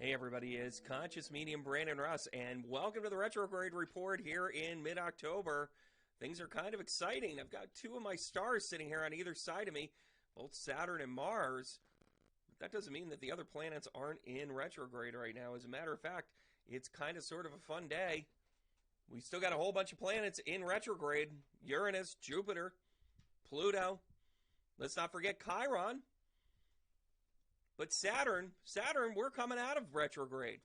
Hey everybody, it's Conscious Medium Brandon Russ, and welcome to the Retrograde Report here in mid-October. Things are kind of exciting. I've got two of my stars sitting here on either side of me, both Saturn and Mars. But that doesn't mean that the other planets aren't in retrograde right now. As a matter of fact, it's kind of sort of a fun day. We still got a whole bunch of planets in retrograde. Uranus, Jupiter, Pluto. Let's not forget Chiron. But Saturn, we're coming out of retrograde.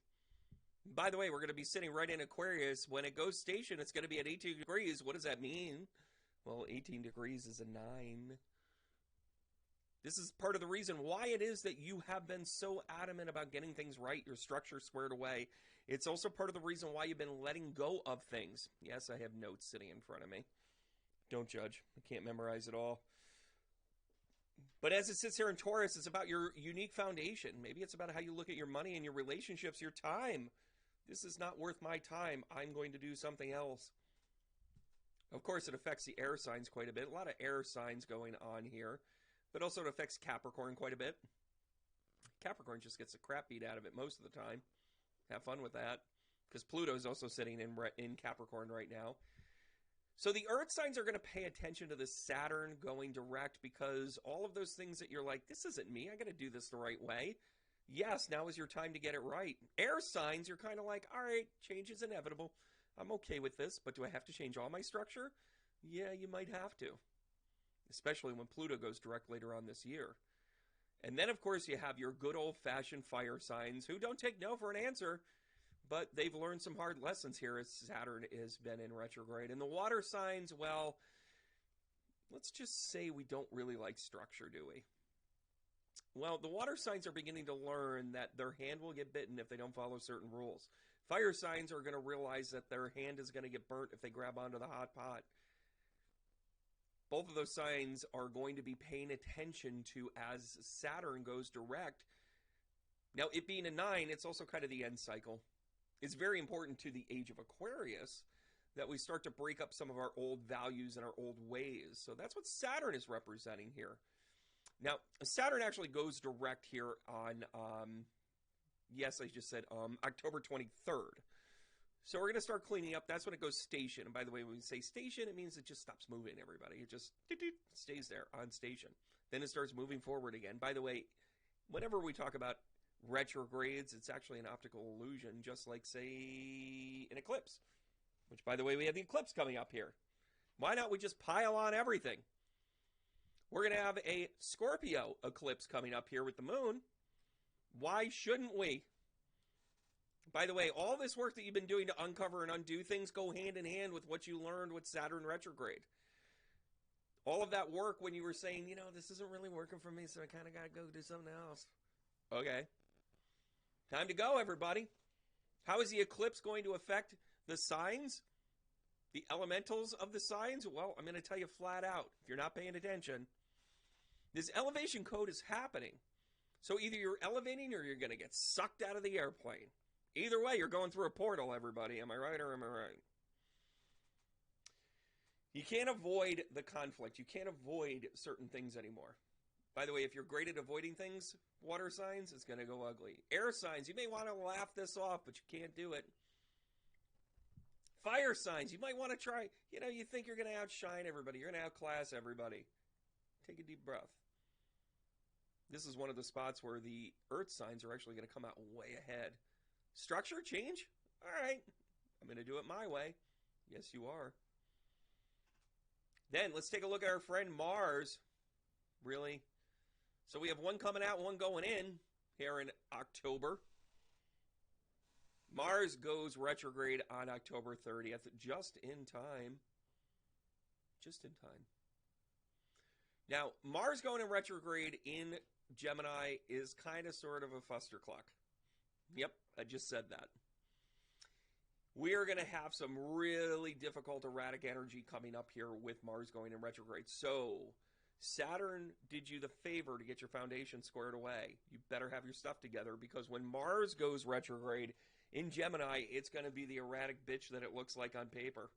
By the way, we're going to be sitting right in Aquarius. When it goes station, it's going to be at 18 degrees. What does that mean? Well, 18 degrees is a 9. This is part of the reason why it is that you have been so adamant about getting things right, your structure squared away. It's also part of the reason why you've been letting go of things. Yes, I have notes sitting in front of me. Don't judge. I can't memorize it all. But as it sits here in Taurus, it's about your unique foundation. Maybe it's about how you look at your money and your relationships, your time. This is not worth my time. I'm going to do something else. Of course, it affects the air signs quite a bit. A lot of air signs going on here. But also it affects Capricorn quite a bit. Capricorn just gets the crap beat out of it most of the time. Have fun with that. Because Pluto is also sitting in Capricorn right now. So the Earth signs are going to pay attention to this Saturn going direct, because all of those things that you're like, this isn't me, I got to do this the right way. Yes, now is your time to get it right. Air signs, you're kind of like, all right, change is inevitable. I'm okay with this, but do I have to change all my structure? Yeah, you might have to. Especially when Pluto goes direct later on this year. And then, of course, you have your good old-fashioned fire signs who don't take no for an answer. But they've learned some hard lessons here as Saturn has been in retrograde. And the water signs, well, let's just say we don't really like structure, do we? Well, the water signs are beginning to learn that their hand will get bitten if they don't follow certain rules. Fire signs are going to realize that their hand is going to get burnt if they grab onto the hot pot. Both of those signs are going to be paying attention to as Saturn goes direct. Now, it being a 9, it's also kind of the end cycle. It's very important to the age of Aquarius that we start to break up some of our old values and our old ways. So that's what Saturn is representing here. Now, Saturn actually goes direct here on, yes, I just said October 23rd. So we're going to start cleaning up. That's when it goes station. And by the way, when we say station, it means it just stops moving, everybody. It just stays there on station. Then it starts moving forward again. By the way, whenever we talk about retrogrades, it's actually an optical illusion, just like, say, an eclipse. Which, by the way, we have the eclipse coming up here. Why not we just pile on everything? We're going to have a Scorpio eclipse coming up here with the moon. Why shouldn't we? By the way, all this work that you've been doing to uncover and undo things go hand in hand with what you learned with Saturn retrograde. All of that work when you were saying, you know, this isn't really working for me, so I kind of got to go do something else. Okay. Time to go, everybody. How is the eclipse going to affect the signs? The elementals of the signs? Well, I'm going to tell you flat out, if you're not paying attention, this elevation code is happening. So either you're elevating or you're going to get sucked out of the airplane. Either way, you're going through a portal, everybody. Am I right or am I right? You can't avoid the conflict. You can't avoid certain things anymore. By the way, if you're great at avoiding things, water signs, it's going to go ugly. Air signs, you may want to laugh this off, but you can't do it. Fire signs, you might want to try, you know, you think you're going to outshine everybody. You're going to outclass everybody. Take a deep breath. This is one of the spots where the earth signs are actually going to come out way ahead. Structure change? All right. I'm going to do it my way. Yes, you are. Then let's take a look at our friend Mars. Really? So we have one coming out, one going in here in October. Mars goes retrograde on October 30th, just in time. Just in time. Now, Mars going in retrograde in Gemini is kind of sort of a fustercluck. Yep, I just said that. We are going to have some really difficult, erratic energy coming up here with Mars going in retrograde. So Saturn did you the favor to get your foundation squared away. You better have your stuff together, because when Mars goes retrograde in Gemini, it's going to be the erratic bitch that it looks like on paper.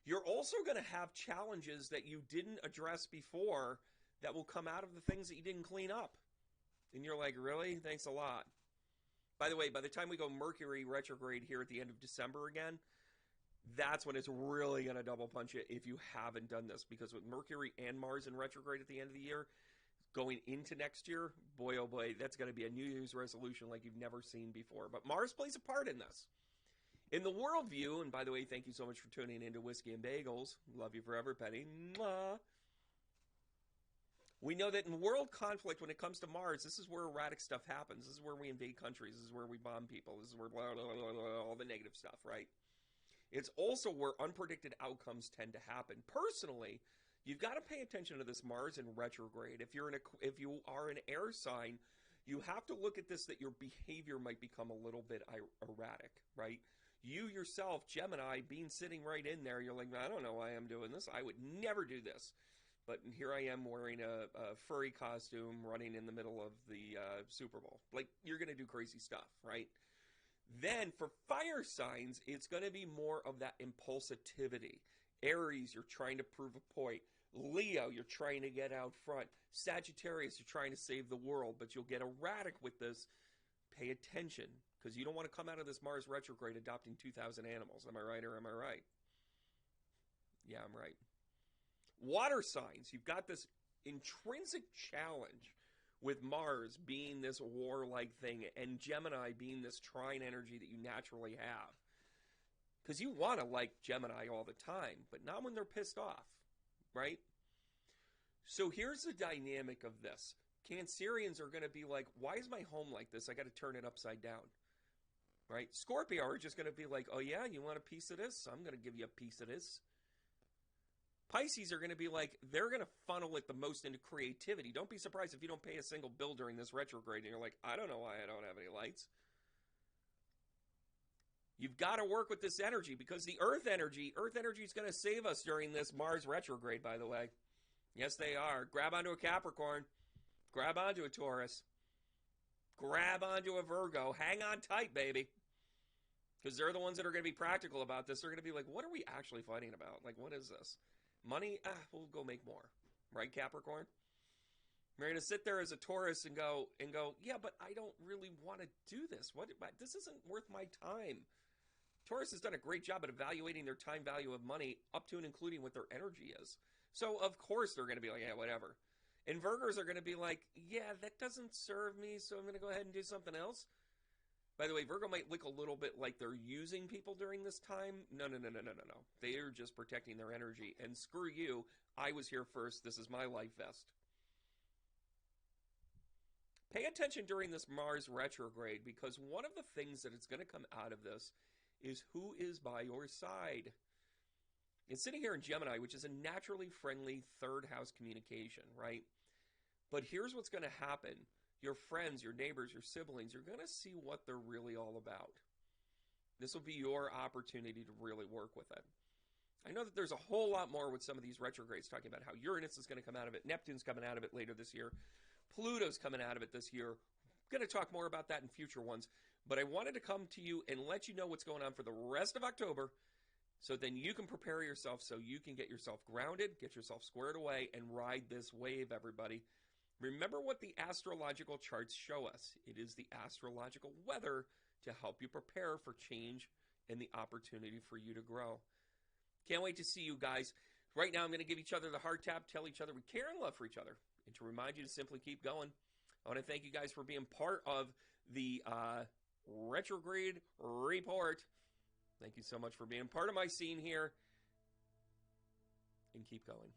You're also going to have challenges that you didn't address before that will come out of the things that you didn't clean up. And you're like, really? Thanks a lot. By the way, by the time we go Mercury retrograde here at the end of December again, that's when it's really going to double punch it if you haven't done this. Because with Mercury and Mars in retrograde at the end of the year, going into next year, boy, oh boy, that's going to be a New Year's resolution like you've never seen before. But Mars plays a part in this. In the worldview, and by the way, thank you so much for tuning into Whiskey and Bagels. Love you forever, Penny. Mwah. We know that in world conflict, when it comes to Mars, this is where erratic stuff happens. This is where we invade countries. This is where we bomb people. This is where blah, blah, blah, blah, all the negative stuff, right? It's also where unpredicted outcomes tend to happen. Personally, you've got to pay attention to this Mars in retrograde. If you are an air sign, you have to look at this, that your behavior might become a little bit erratic, right? You yourself, Gemini, being sitting right in there, you're like, I don't know why I'm doing this. I would never do this. But here I am wearing a furry costume running in the middle of the Super Bowl. Like, you're going to do crazy stuff, right? Then for fire signs, it's going to be more of that impulsivity. Aries, you're trying to prove a point. Leo, you're trying to get out front. Sagittarius, you're trying to save the world, but you'll get erratic with this. Pay attention, because you don't want to come out of this Mars retrograde adopting 2,000 animals. Am I right or am I right? Yeah, I'm right. Water signs, you've got this intrinsic challenge with Mars being this warlike thing and Gemini being this trine energy that you naturally have. Because you want to like Gemini all the time, but not when they're pissed off, right? So here's the dynamic of this. Cancerians are going to be like, why is my home like this? I got to turn it upside down, right? Scorpio are just going to be like, oh yeah, you want a piece of this? I'm going to give you a piece of this. Pisces are going to be like, they're going to funnel it the most into creativity. Don't be surprised if you don't pay a single bill during this retrograde and you're like, I don't know why I don't have any lights. You've got to work with this energy, because the Earth energy is going to save us during this Mars retrograde, by the way. Yes, they are. Grab onto a Capricorn. Grab onto a Taurus. Grab onto a Virgo. Hang on tight, baby. Because they're the ones that are going to be practical about this. They're going to be like, what are we actually fighting about? Like, what is this? Money? We'll go make more. Right, Capricorn? You're going to sit there as a Taurus and go, yeah, but I don't really want to do this. This isn't worth my time. Taurus has done a great job at evaluating their time value of money up to and including what their energy is. So, of course, they're going to be like, yeah, whatever. And Virgos are going to be like, yeah, that doesn't serve me, so I'm going to go ahead and do something else. By the way, Virgo might look a little bit like they're using people during this time. No. They are just protecting their energy. And screw you, I was here first. This is my life vest. Pay attention during this Mars retrograde, because one of the things that is going to come out of this is who is by your side. It's sitting here in Gemini, which is a naturally friendly third house communication, right? But here's what's going to happen. Your friends, your neighbors, your siblings, you're going to see what they're really all about. This will be your opportunity to really work with it. I know that there's a whole lot more with some of these retrogrades, talking about how Uranus is going to come out of it, Neptune's coming out of it later this year, Pluto's coming out of it this year. I'm going to talk more about that in future ones, but I wanted to come to you and let you know what's going on for the rest of October, so then you can prepare yourself, so you can get yourself grounded, get yourself squared away, and ride this wave, everybody. Remember what the astrological charts show us. It is the astrological weather to help you prepare for change and the opportunity for you to grow. Can't wait to see you guys. Right now, I'm going to give each other the heart tap, tell each other we care and love for each other, and to remind you to simply keep going. I want to thank you guys for being part of the retrograde report. Thank you so much for being part of my scene here, and keep going.